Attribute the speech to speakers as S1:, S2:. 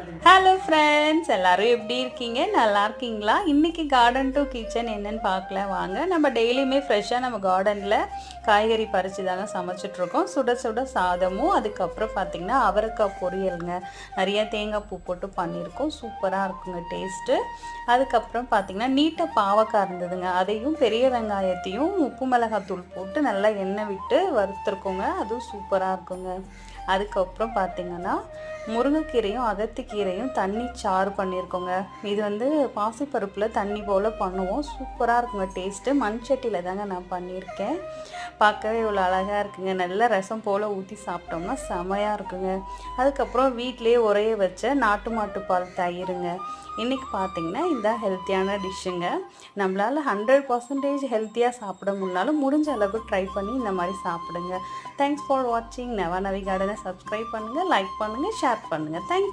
S1: Hello friends, எல்லாரும் எப்படி இருக்கீங்க? நல்லா இருக்கீங்களா? இன்றைக்கி கார்டன் டு கிச்சன் என்னென்னு பார்க்கலாம் வாங்க. நம்ம டெய்லியுமே ஃப்ரெஷ்ஷாக நம்ம கார்டனில் காய்கறி பறித்து தாங்க சமைச்சிட்ருக்கோம். சுட சுட சாதமும், அதுக்கப்புறம் பார்த்திங்கன்னா அவரைக்காய் பொரியலுங்க. நிறைய தேங்காய் பூ போட்டு பண்ணியிருக்கோம். சூப்பராக இருக்குங்க டேஸ்ட்டு. அதுக்கப்புறம் பார்த்திங்கன்னா நீட்டாக பாவக்காய் இருந்ததுங்க. அதையும் பெரிய வெங்காயத்தையும் உப்பு மிளகாத்தூள் போட்டு நல்லா எண்ணெய் விட்டு வறுத்துருக்கோங்க. அதுவும் சூப்பராக இருக்குங்க. அதுக்கப்புறம் பார்த்திங்கன்னா முருங்கைக்கீரையும் அகத்திக்கீரையும் தண்ணி சாறு பண்ணியிருக்கோங்க. இது வந்து பாசிப்பருப்பில் தண்ணி போல் பண்ணுவோம். சூப்பராக இருக்குங்க டேஸ்ட்டு. மண் சட்டியில் தாங்க நான் பண்ணியிருக்கேன். பார்க்கவே இவ்வளோ அழகாக இருக்குங்க. நல்ல ரசம் போல் ஊற்றி சாப்பிட்டோம்னா செமையாக இருக்குங்க. அதுக்கப்புறம் வீட்டிலே உரைய வச்ச நாட்டு மாட்டுப்பால் தயிருங்க. இன்றைக்கி பார்த்திங்கன்னா இதுதான் ஹெல்த்தியான டிஷ்ஷுங்க. நம்மளால் 100% ஹெல்த்தியாக சாப்பிட முடினாலும் முடிஞ்ச அளவுக்கு ட்ரை பண்ணி இந்த மாதிரி சாப்பிடுங்க. தேங்க்ஸ் ஃபார் வாட்சிங். நவா நவி கார்டனை சப்ஸ்கிரைப் பண்ணுங்கள், லைக் பண்ணுங்கள், ஷேர் பண்ணுங்கள். தேங்க்யூ.